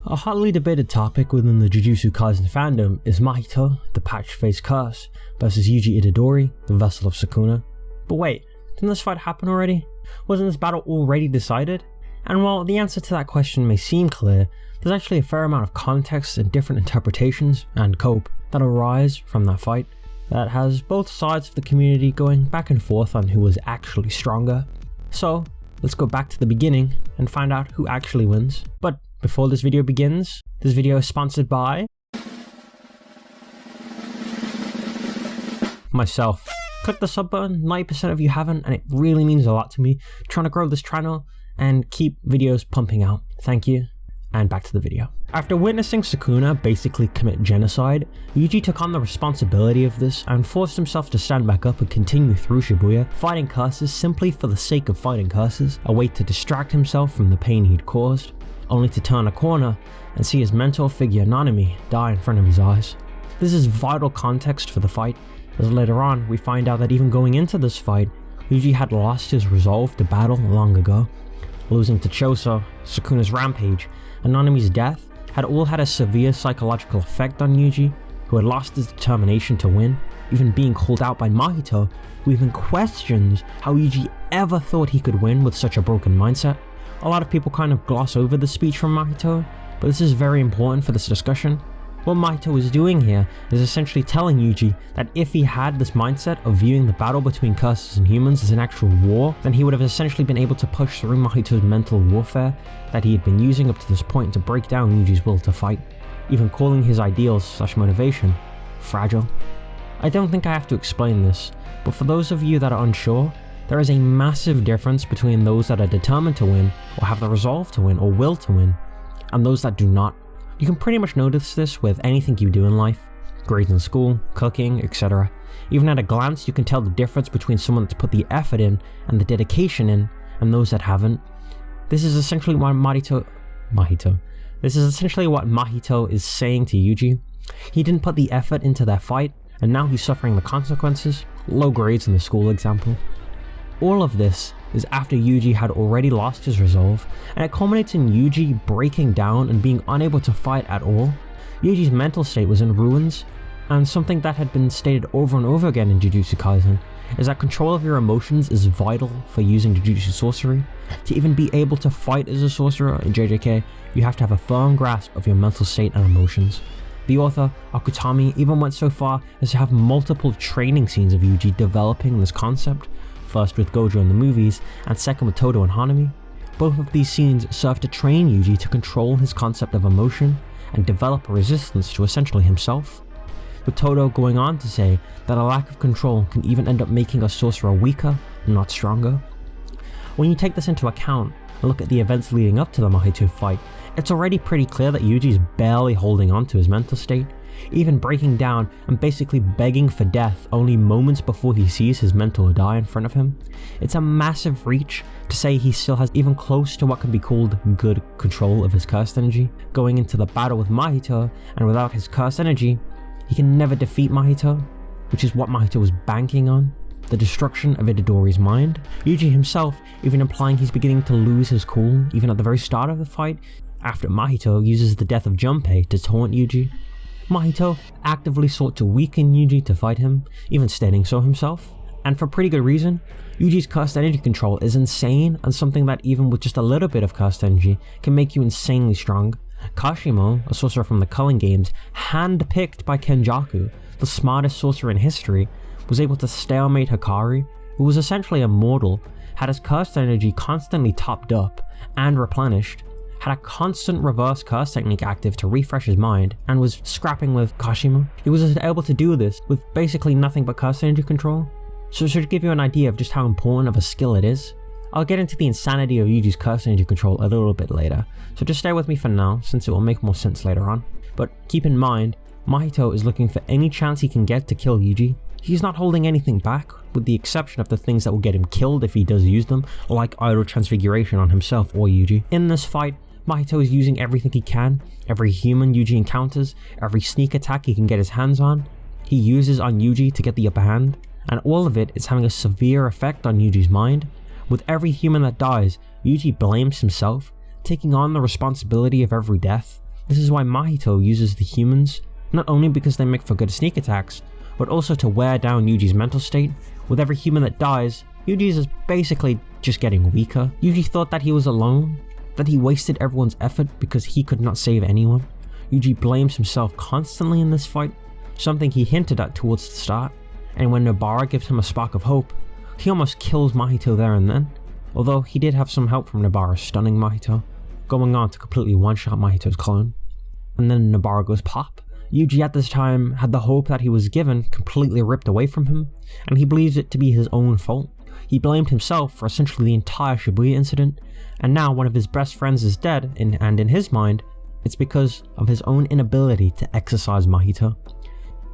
A hotly debated topic within the Jujutsu Kaisen fandom is Mahito, the patch-faced curse, versus Yuji Itadori, the vessel of Sukuna. But wait, didn't this fight happen already? Wasn't this battle already decided? And while the answer to that question may seem clear, there's actually a fair amount of context and different interpretations and cope that arise from that fight that has both sides of the community going back and forth on who was actually stronger. So let's go back to the beginning and find out who actually wins. But before this video begins, this video is sponsored by myself. Click the sub button, 90% of you haven't, and it really means a lot to me. I'm trying to grow this channel and keep videos pumping out. Thank you, and back to the video. After witnessing Sukuna basically commit genocide, Yuji took on the responsibility of this and forced himself to stand back up and continue through Shibuya, fighting curses simply for the sake of fighting curses, a way to distract himself from the pain he'd caused, only to turn a corner and see his mentor figure Nanami die in front of his eyes. This is vital context for the fight, as later on we find out that even going into this fight, Yuji had lost his resolve to battle long ago. Losing to Choso, Sukuna's rampage, and Nanami's death had all had a severe psychological effect on Yuji, who had lost his determination to win, even being called out by Mahito, who even questions how Yuji ever thought he could win with such a broken mindset. A lot of people kind of gloss over the speech from Mahito, but this is very important for this discussion. What Mahito is doing here is essentially telling Yuji that if he had this mindset of viewing the battle between curses and humans as an actual war, then he would have essentially been able to push through Mahito's mental warfare that he had been using up to this point to break down Yuji's will to fight, even calling his ideals / motivation fragile. I don't think I have to explain this, but for those of you that are unsure, there is a massive difference between those that are determined to win, or have the resolve to win, or will to win, and those that do not. You can pretty much notice this with anything you do in life, grades in school, cooking, etc. Even at a glance, you can tell the difference between someone that's put the effort in and the dedication in, and those that haven't. This is essentially what Mahito is saying to Yuji. He didn't put the effort into their fight, and now he's suffering the consequences, low grades in the school example. All of this is after Yuji had already lost his resolve, and it culminates in Yuji breaking down and being unable to fight at all. Yuji's mental state was in ruins, and something that had been stated over and over again in Jujutsu Kaisen is that control of your emotions is vital for using Jujutsu sorcery. To even be able to fight as a sorcerer in JJK, you have to have a firm grasp of your mental state and emotions. The author, Akutami, even went so far as to have multiple training scenes of Yuji developing this concept, first with Gojo in the movies, and second with Todo and Hanami. Both of these scenes serve to train Yuji to control his concept of emotion and develop a resistance to essentially himself, with Todo going on to say that a lack of control can even end up making a sorcerer weaker, not stronger. When you take this into account and look at the events leading up to the Mahito fight, it's already pretty clear that Yuji is barely holding on to his mental state, even breaking down and basically begging for death only moments before he sees his mentor die in front of him. It's a massive reach to say he still has even close to what can be called good control of his cursed energy. Going into the battle with Mahito, and without his cursed energy, he can never defeat Mahito, which is what Mahito was banking on, the destruction of Itadori's mind. Yuji himself even implying he's beginning to lose his cool even at the very start of the fight, after Mahito uses the death of Junpei to taunt Yuji. Mahito actively sought to weaken Yuji to fight him, even stating so himself. And for pretty good reason. Yuji's cursed energy control is insane, and something that even with just a little bit of cursed energy can make you insanely strong. Kashimo, a sorcerer from the Culling Games, hand-picked by Kenjaku, the smartest sorcerer in history, was able to stalemate Hikari, who was essentially immortal, had his cursed energy constantly topped up and replenished, had a constant reverse curse technique active to refresh his mind, and was scrapping with Kashimo. He was able to do this with basically nothing but curse energy control. So it should give you an idea of just how important of a skill it is. I'll get into the insanity of Yuji's curse energy control a little bit later, so just stay with me for now since it will make more sense later on. But keep in mind, Mahito is looking for any chance he can get to kill Yuji. He's not holding anything back, with the exception of the things that will get him killed if he does use them, like idol transfiguration on himself or Yuji. In this fight, Mahito is using everything he can, every human Yuji encounters, every sneak attack he can get his hands on, he uses on Yuji to get the upper hand, and all of it is having a severe effect on Yuji's mind. With every human that dies, Yuji blames himself, taking on the responsibility of every death, This is why Mahito uses the humans, not only because they make for good sneak attacks, but also to wear down Yuji's mental state. With every human that dies, Yuji is basically just getting weaker. Yuji thought that he was alone, that he wasted everyone's effort because he could not save anyone. Yuji blames himself constantly in this fight, something he hinted at towards the start, and when Nobara gives him a spark of hope, he almost kills Mahito there and then, although he did have some help from Nobara stunning Mahito, going on to completely one-shot Mahito's clone. And then Nobara goes pop. Yuji at this time had the hope that he was given completely ripped away from him, and he believes it to be his own fault. He blamed himself for essentially the entire Shibuya incident, and now one of his best friends is dead, and in his mind, it's because of his own inability to exorcise Mahito.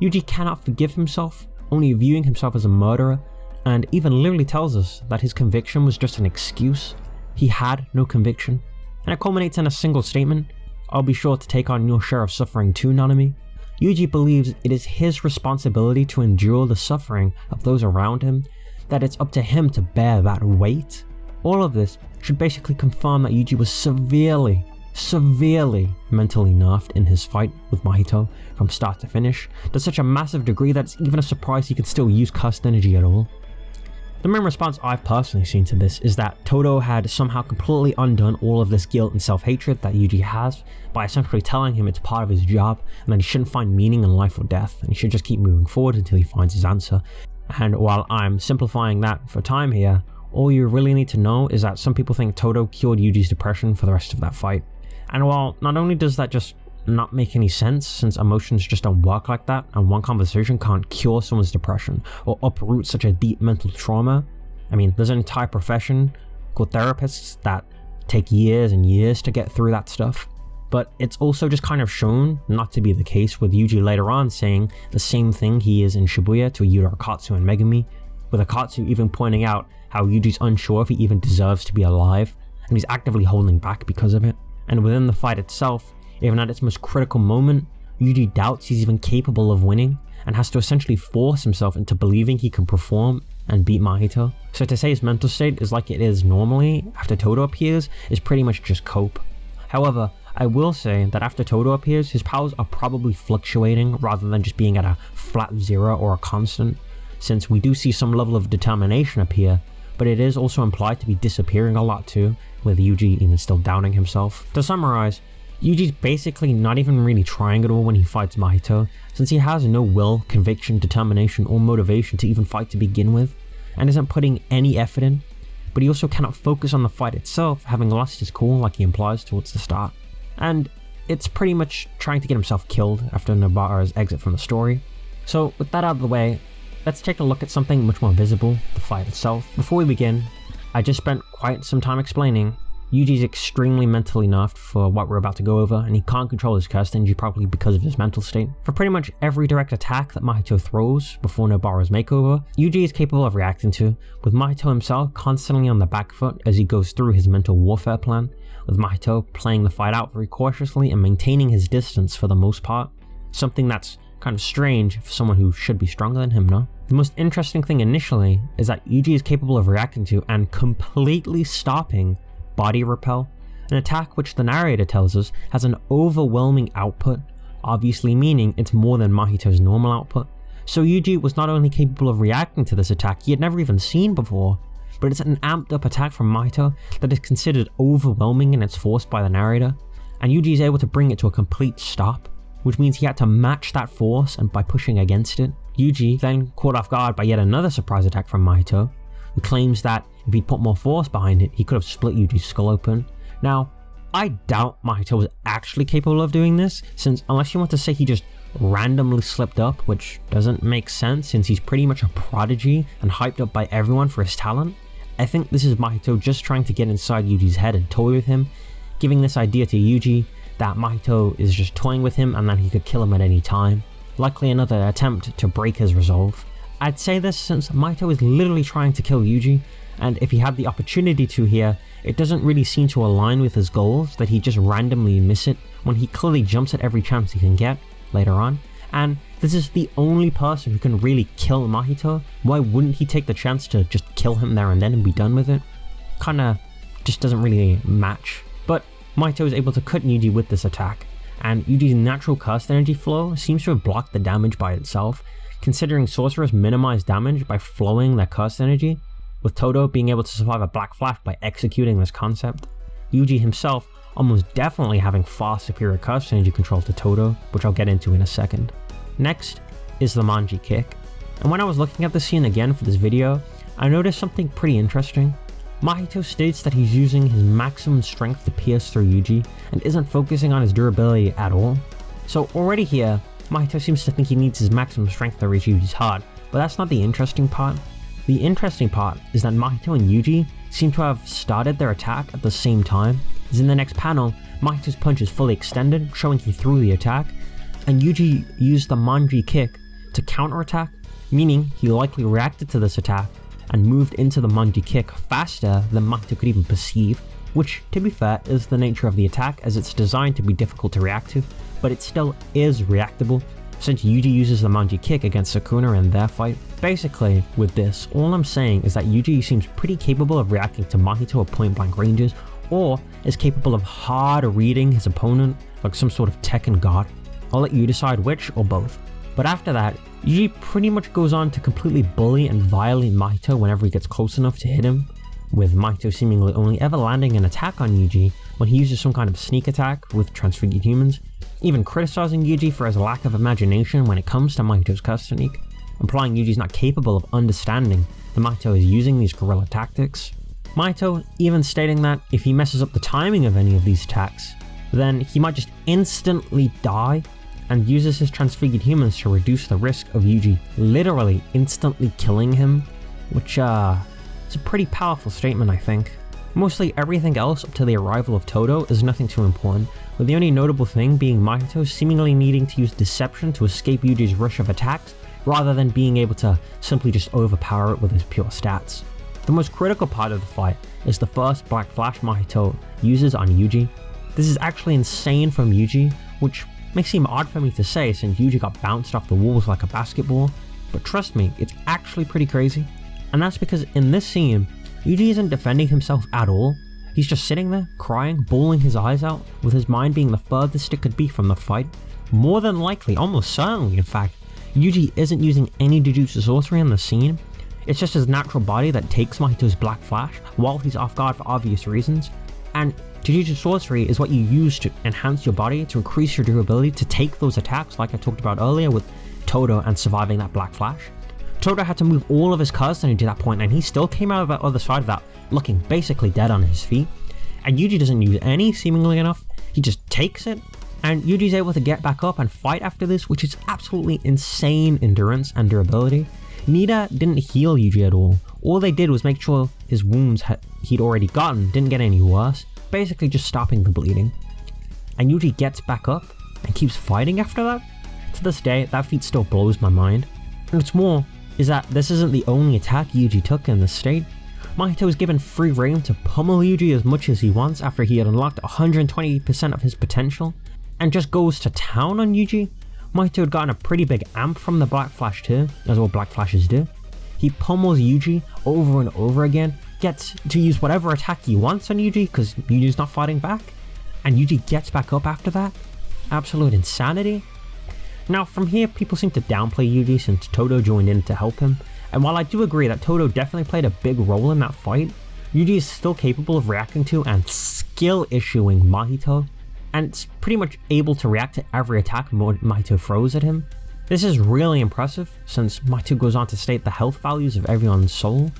Yuji cannot forgive himself, only viewing himself as a murderer, and even literally tells us that his conviction was just an excuse. He had no conviction, and it culminates in a single statement: "I'll be sure to take on your share of suffering too, Nanami." Yuji believes it is his responsibility to endure the suffering of those around him, that it's up to him to bear that weight. All of this should basically confirm that Yuji was severely mentally nerfed in his fight with Mahito from start to finish, to such a massive degree that it's even a surprise he could still use cursed energy at all. The main response I've personally seen to this is that Todo had somehow completely undone all of this guilt and self-hatred that Yuji has by essentially telling him it's part of his job and that he shouldn't find meaning in life or death, and he should just keep moving forward until he finds his answer. And while I'm simplifying that for time here, all you really need to know is that some people think Todo cured Yuji's depression for the rest of that fight. And while not only does that just not make any sense, since emotions just don't work like that, and one conversation can't cure someone's depression or uproot such a deep mental trauma. I mean, there's an entire profession called therapists that take years and years to get through that stuff. But it's also just kind of shown not to be the case, with Yuji later on saying the same thing he is in Shibuya to Yura Akatsu and Megumi, with Akatsu even pointing out how Yuji's unsure if he even deserves to be alive, and he's actively holding back because of it. And within the fight itself, even at its most critical moment, Yuji doubts he's even capable of winning, and has to essentially force himself into believing he can perform and beat Mahito. So to say his mental state is like it is normally after Todo appears is pretty much just cope. However, I will say that after Todo appears, his powers are probably fluctuating rather than just being at a flat zero or a constant, since we do see some level of determination appear, but it is also implied to be disappearing a lot too, with Yuji even still doubting himself. To summarize, Yuji's basically not even really trying at all when he fights Mahito, since he has no will, conviction, determination, or motivation to even fight to begin with, and isn't putting any effort in, but he also cannot focus on the fight itself, having lost his cool like he implies towards the start. And it's pretty much trying to get himself killed after Nobara's exit from the story. So with that out of the way, let's take a look at something much more visible, the fight itself. Before we begin, I just spent quite some time explaining Yuji's extremely mentally nerfed for what we're about to go over, and he can't control his cursed energy properly because of his mental state. For pretty much every direct attack that Mahito throws before Nobara's makeover, Yuji is capable of reacting to, with Mahito himself constantly on the back foot as he goes through his mental warfare plan, with Mahito playing the fight out very cautiously and maintaining his distance for the most part, something that's kind of strange for someone who should be stronger than him, no? The most interesting thing initially is that Yuji is capable of reacting to and completely stopping Body Repel, an attack which the narrator tells us has an overwhelming output, obviously meaning it's more than Mahito's normal output. So Yuji was not only capable of reacting to this attack he had never even seen before, but it's an amped up attack from Mahito that is considered overwhelming in its force by the narrator, and Yuji is able to bring it to a complete stop, which means he had to match that force and by pushing against it. Yuji, then caught off guard by yet another surprise attack from Mahito, who claims that if he'd put more force behind it, he could have split Yuji's skull open. Now, I doubt Mahito was actually capable of doing this, since unless you want to say he just randomly slipped up, which doesn't make sense since he's pretty much a prodigy and hyped up by everyone for his talent, I think this is Mahito just trying to get inside Yuji's head and toy with him, giving this idea to Yuji that Mahito is just toying with him and that he could kill him at any time. Likely another attempt to break his resolve. I'd say this since Mahito is literally trying to kill Yuji, and if he had the opportunity to here, it doesn't really seem to align with his goals that he just randomly miss it when he clearly jumps at every chance he can get later on. And this is the only person who can really kill Mahito. Why wouldn't he take the chance to just kill him there and then and be done with it? Kinda just doesn't really match. But Mahito is able to cut Yuji with this attack, and Yuji's natural cursed energy flow seems to have blocked the damage by itself, considering sorcerers minimize damage by flowing their cursed energy, with Todo being able to survive a black flash by executing this concept. Yuji himself almost definitely having far superior cursed energy control to Todo, which I'll get into in a second. Next is the Manji kick, and when I was looking at the scene again for this video, I noticed something pretty interesting. Mahito states that he's using his maximum strength to pierce through Yuji and isn't focusing on his durability at all. So already here, Mahito seems to think he needs his maximum strength to reach Yuji's heart, but that's not the interesting part. The interesting part is that Mahito and Yuji seem to have started their attack at the same time, as in the next panel, Mahito's punch is fully extended, showing he threw the attack, and Yuji used the Manji kick to counterattack, meaning he likely reacted to this attack and moved into the Manji kick faster than Mahito could even perceive, which, to be fair, is the nature of the attack as it's designed to be difficult to react to, but it still is reactable, since Yuji uses the Manji kick against Sukuna in their fight. Basically, with this, all I'm saying is that Yuji seems pretty capable of reacting to Mahito at point blank ranges, or is capable of hard reading his opponent like some sort of Tekken god. I'll let you decide which or both. But after that, Yuji pretty much goes on to completely bully and violate Mahito whenever he gets close enough to hit him, with Mahito seemingly only ever landing an attack on Yuji when he uses some kind of sneak attack with transfigured humans, even criticizing Yuji for his lack of imagination when it comes to Mahito's cursed technique, implying Yuji's not capable of understanding that Mahito is using these guerrilla tactics. Mahito even stating that if he messes up the timing of any of these attacks, then he might just instantly die, and uses his transfigured humans to reduce the risk of Yuji literally instantly killing him, which is a pretty powerful statement, I think. Mostly everything else up to the arrival of Todo is nothing too important, with the only notable thing being Mahito seemingly needing to use deception to escape Yuji's rush of attacks, rather than being able to simply just overpower it with his pure stats. The most critical part of the fight is the first Black Flash Mahito uses on Yuji. This is actually insane from Yuji, which may seem odd for me to say since Yuji got bounced off the walls like a basketball, but trust me, it's actually pretty crazy. And that's because in this scene, Yuji isn't defending himself at all. He's just sitting there, crying, bawling his eyes out, with his mind being the furthest it could be from the fight. More than likely, almost certainly in fact, Yuji isn't using any Jujutsu sorcery in the scene. It's just his natural body that takes Mahito's Black Flash while he's off guard for obvious reasons. And Jujutsu sorcery is what you use to enhance your body to increase your durability to take those attacks like I talked about earlier with Todo and surviving that Black Flash. Todo had to move all of his cursed energy at that point and he still came out of the other side of that looking basically dead on his feet. And Yuji doesn't use any seemingly enough, he just takes it, and Yuji's able to get back up and fight after this, which is absolutely insane endurance and durability. Nida didn't heal Yuji at all they did was make sure his wounds he'd already gotten didn't get any worse, basically just stopping the bleeding. And Yuji gets back up and keeps fighting after that. To this day, that feat still blows my mind. And what's more, is that this isn't the only attack Yuji took in this state. Mahito was given free reign to pummel Yuji as much as he wants after he had unlocked 120% of his potential, and just goes to town on Yuji. Mahito had gotten a pretty big amp from the Black Flash too, as all Black Flashes do. He pummels Yuji over and over again, gets to use whatever attack he wants on Yuji because Yuji's not fighting back, and Yuji gets back up after that. Absolute insanity. Now from here, people seem to downplay Yuji since Todo joined in to help him, and while I do agree that Todo definitely played a big role in that fight, Yuji is still capable of reacting to and skill issuing Mahito, and it's pretty much able to react to every attack Mahito throws at him. This is really impressive since Mahito goes on to state the health values of everyone's soul,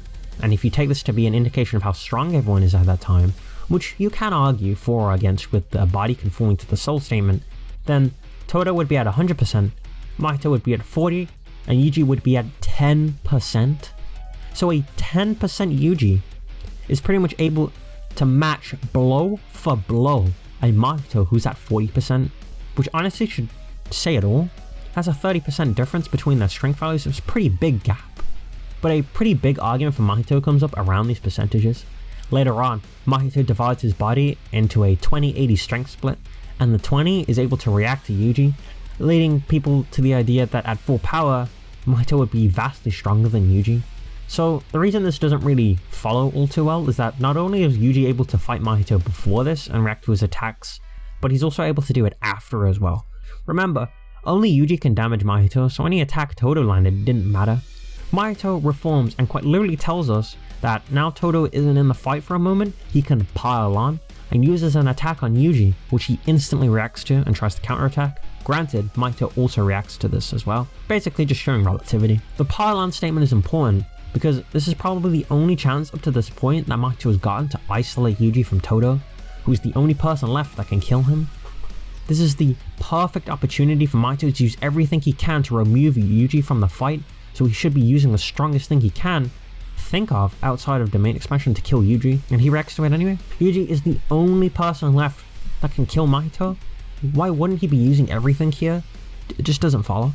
and if you take this to be an indication of how strong everyone is at that time, which you can argue for or against with the body conforming to the soul statement, then Todo would be at 100%, Mahito would be at 40%, and Yuji would be at 10%. So a 10% Yuji is pretty much able to match blow for blow a Mahito who's at 40%, which honestly should say it all. That's a 30% difference between their strength values. It's a pretty big gap. But a pretty big argument for Mahito comes up around these percentages. Later on, Mahito divides his body into a 20-80 strength split, and the 20 is able to react to Yuji, leading people to the idea that at full power, Mahito would be vastly stronger than Yuji. So the reason this doesn't really follow all too well is that not only is Yuji able to fight Mahito before this and react to his attacks but he's also able to do it after as well. Remember, only Yuji can damage Mahito, so any attack Todo landed didn't matter. Mahito reforms and quite literally tells us that now Todo isn't in the fight for a moment, he can pile on, and uses an attack on Yuji, which he instantly reacts to and tries to counterattack. Granted, Mahito also reacts to this as well, basically just showing relativity. The pile on statement is important because this is probably the only chance up to this point that Mahito has gotten to isolate Yuji from Todo, who's the only person left that can kill him. This is the perfect opportunity for Mahito to use everything he can to remove Yuji from the fight, so he should be using the strongest thing he can think of outside of domain expansion to kill Yuji, and he reacts to it anyway. Yuji is the only person left that can kill Mahito. Why wouldn't he be using everything here? It just doesn't follow.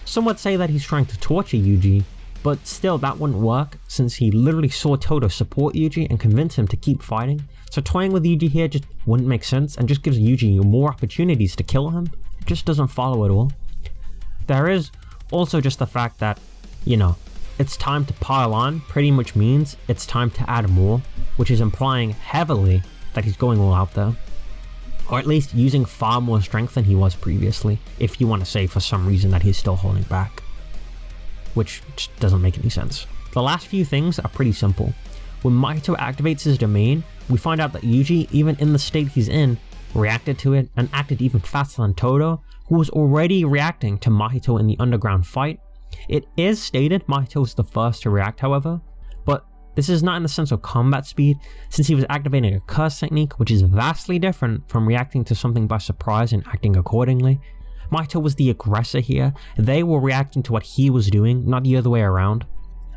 Some would say that he's trying to torture Yuji, but still that wouldn't work since he literally saw Todo support Yuji and convince him to keep fighting. So toying with Yuji here just wouldn't make sense and just gives Yuji more opportunities to kill him. It just doesn't follow at all. There is also just the fact that, you know, it's time to pile on pretty much means it's time to add more, which is implying heavily that he's going all out there. Or at least using far more strength than he was previously, if you want to say for some reason that he's still holding back. Which just doesn't make any sense. The last few things are pretty simple. When Mahito activates his domain, we find out that Yuji, even in the state he's in, reacted to it and acted even faster than Todo, who was already reacting to Mahito in the underground fight. It is stated Mahito was the first to react, however, but this is not in the sense of combat speed, since he was activating a curse technique, which is vastly different from reacting to something by surprise and acting accordingly. Mahito was the aggressor here, they were reacting to what he was doing, not the other way around.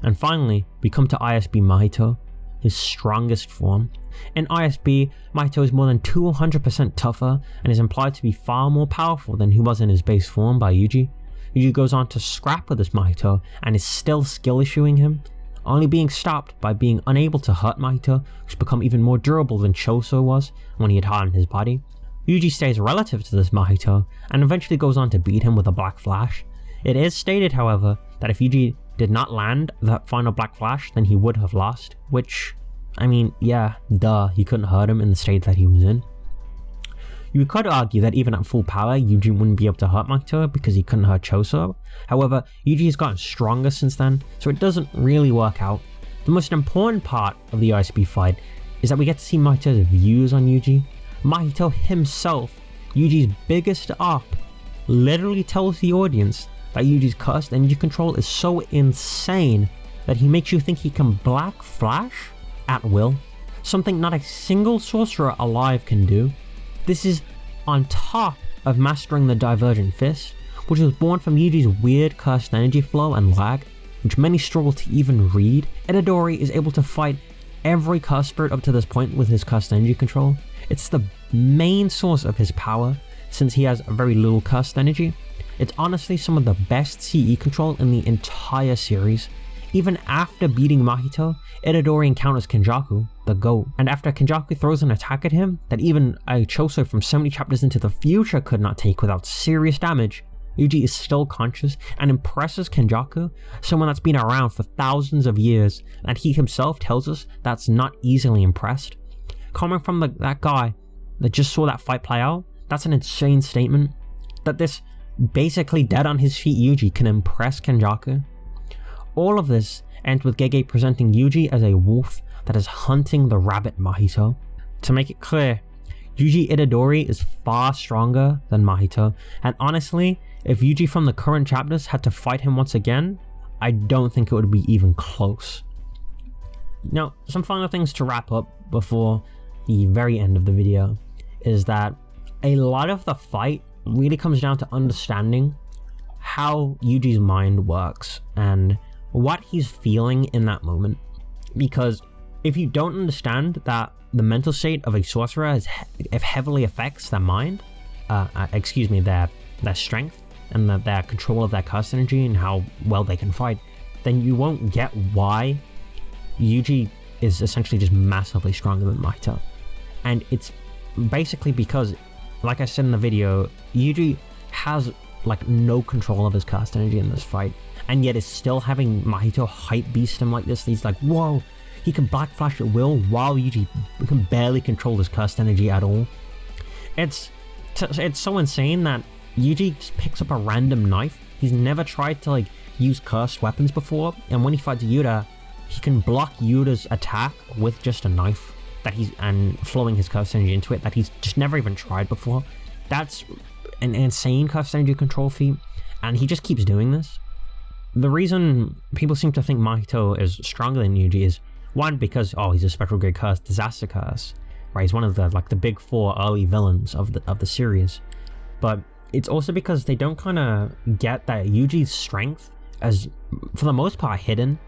And finally, we come to ISB Mahito, his strongest form. In ISB, Mahito is more than 200% tougher and is implied to be far more powerful than he was in his base form by Yuji. Yuji goes on to scrap with this Mahito and is still skill issuing him, only being stopped by being unable to hurt Mahito, who's become even more durable than Choso was when he had hardened his body. Yuji stays relative to this Mahito and eventually goes on to beat him with a Black Flash. It is stated, however, that if Yuji did not land that final Black Flash, then he would have lost, which, I mean, yeah, duh, he couldn't hurt him in the state that he was in. You could argue that even at full power, Yuji wouldn't be able to hurt Mahito because he couldn't hurt Choso. However, Yuji has gotten stronger since then, so it doesn't really work out. The most important part of the ISB fight is that we get to see Mahito's views on Yuji. Mahito himself, Yuji's biggest op, literally tells the audience that Yuji's cursed energy control is so insane that he makes you think he can Black Flash at will, something not a single sorcerer alive can do. This is on top of mastering the Divergent Fist, which was born from Yuji's weird cursed energy flow and lag, which many struggle to even read. Itadori is able to fight every cursed spirit up to this point with his cursed energy control. It's the main source of his power, since he has very little cursed energy. It's honestly some of the best CE control in the entire series. Even after beating Mahito, Itadori encounters Kenjaku, the GOAT, and after Kenjaku throws an attack at him that even a Choso from so many chapters into the future could not take without serious damage, Yuji is still conscious and impresses Kenjaku, someone that's been around for thousands of years, and he himself tells us that's not easily impressed. Coming from that guy that just saw that fight play out, that's an insane statement. That this basically dead on his feet Yuji can impress Kenjaku. All of this ends with Gege presenting Yuji as a wolf that is hunting the rabbit Mahito. To make it clear, Yuji Itadori is far stronger than Mahito, and honestly, if Yuji from the current chapters had to fight him once again, I don't think it would be even close. Now, some final things to wrap up before the very end of the video is that a lot of the fight really comes down to understanding how Yuji's mind works and what he's feeling in that moment. Because if you don't understand that the mental state of a sorcerer heavily affects their mind, their strength and their control of their curse energy and how well they can fight, then you won't get why Yuji is essentially just massively stronger than Mahito. And it's basically because, like I said in the video, Yuji has like no control of his cast energy in this fight, and yet is still having Mahito hype beast him like this. He's like, whoa, he can Black Flash at will while Yuji can barely control his cast energy at all. it's so insane that Yuji just picks up a random knife. He's never tried to like use cursed weapons before, and when he fights Yuta, he can block Yuta's attack with just a knife and flowing his cursed energy into it that he's just never even tried before. That's an insane cursed energy control feat, and he just keeps doing this. The reason people seem to think Mahito is stronger than Yuji is, one, because he's a special grade curse, disaster curse, right? He's one of the big 4 early villains of the series. But it's also because they don't kind of get that Yuji's strength as, for the most part, hidden.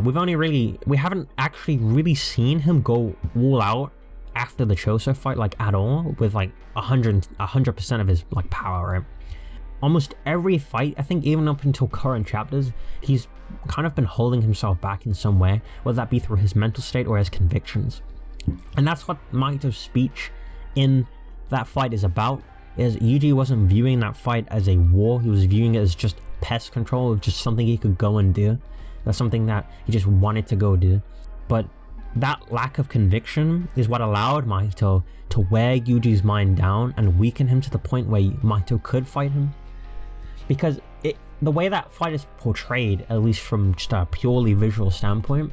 We haven't actually really seen him go all out after the Choso fight, like, at all, with like 100% of his like power, right? Almost every fight, I think, even up until current chapters, he's kind of been holding himself back in some way, whether that be through his mental state or his convictions. And that's what Mahito's speech in that fight is about, is Yuji wasn't viewing that fight as a war, he was viewing it as just pest control, just something he could go and do. That's something that he just wanted to go do. But that lack of conviction is what allowed Mahito to wear Yuji's mind down and weaken him to the point where Mahito could fight him. Because the way that fight is portrayed, at least from just a purely visual standpoint,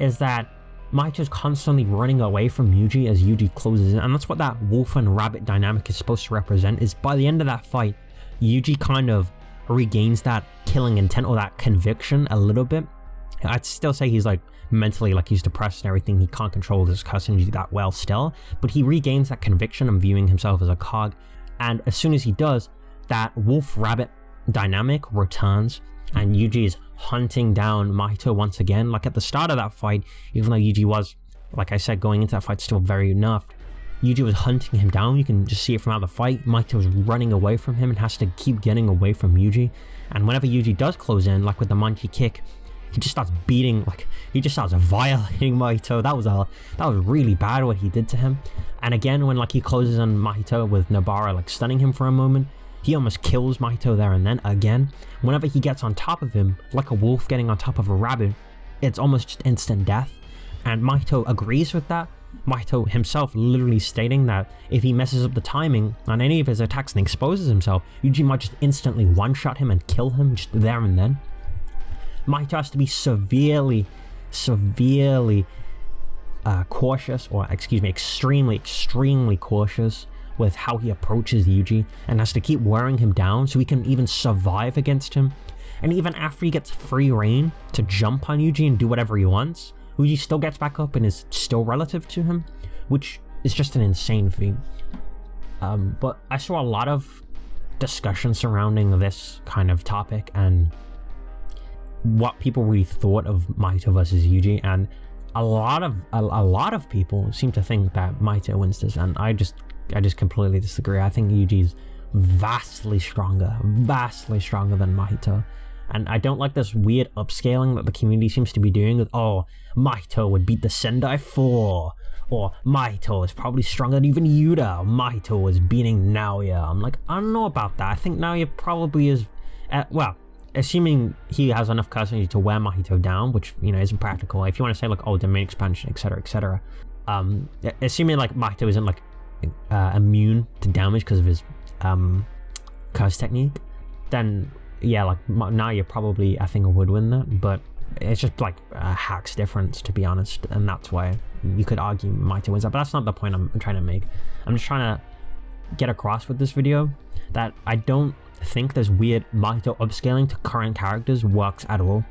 is that Mahito's constantly running away from Yuji as Yuji closes in, and that's what that wolf and rabbit dynamic is supposed to represent. Is by the end of that fight, Yuji kind of regains that killing intent or that conviction a little bit. I'd still say he's like mentally, like, he's depressed and everything, he can't control his curse energy that well still, but he regains that conviction and viewing himself as a cog. And as soon as he does, that wolf rabbit dynamic returns, and Yuji is hunting down Mahito once again. Like at the start of that fight, even though Yuji was, like I said, going into that fight still very nerfed, Yuji was hunting him down. You can just see it from out of the fight. Mahito was running away from him and has to keep getting away from Yuji. And whenever Yuji does close in, like with the monkey kick, he just starts beating, like, he just starts violating Mahito. That was really bad what he did to him. And again, when like he closes on Mahito with Nobara like stunning him for a moment, he almost kills Mahito there and then again. Whenever he gets on top of him, like a wolf getting on top of a rabbit, it's almost just instant death. And Mahito agrees with that. Mahito himself literally stating that if he messes up the timing on any of his attacks and exposes himself, Yuji might just instantly one-shot him and kill him just there and then. Mahito has to be severely cautious, or excuse me, extremely cautious with how he approaches Yuji, and has to keep wearing him down so he can even survive against him. And even after he gets free reign to jump on Yuji and do whatever he wants, Yuji still gets back up and is still relative to him, which is just an insane feat. But I saw a lot of discussion surrounding this kind of topic and what people really thought of Mahito versus Yuji, and a lot of people seem to think that Mahito wins this, and I just completely disagree. I think Yuji's vastly stronger than Mahito. And I don't like this weird upscaling that the community seems to be doing with, oh, Mahito would beat the Sendai 4, or Mahito is probably stronger than even Yuta, or Mahito is beating Naoya. I'm like, I don't know about that. I think Naoya probably is, well, assuming he has enough curse energy to wear Mahito down, which, you know, isn't practical. If you want to say like, oh, domain expansion, etc., assuming like Mahito isn't like immune to damage because of his curse technique, then yeah, like Naoya probably, I think, would win that, but it's just like a hack's difference, to be honest, and that's why you could argue Mahito wins that, but that's not the point I'm trying to make. I'm just trying to get across with this video that I don't think this weird Mahito upscaling to current characters works at all,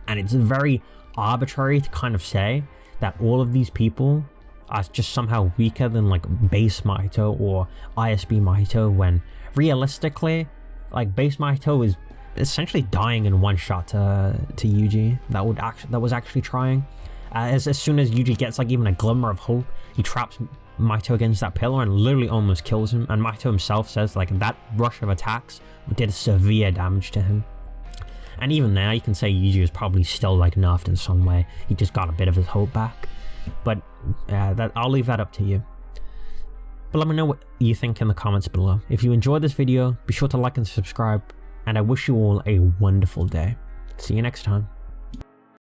and it's very arbitrary to kind of say that all of these people are just somehow weaker than like base Mahito or ISB Mahito, when realistically, like base Mahito is essentially dying in one shot to Yuji. That was actually trying. As soon as Yuji gets like even a glimmer of hope, he traps Mahito against that pillar and literally almost kills him. And Mahito himself says like that rush of attacks did severe damage to him. And even there, you can say Yuji is probably still like nerfed in some way. He just got a bit of his hope back. But I'll leave that up to you. But let me know what you think in the comments below. If you enjoyed this video, be sure to like and subscribe, and I wish you all a wonderful day. See you next time.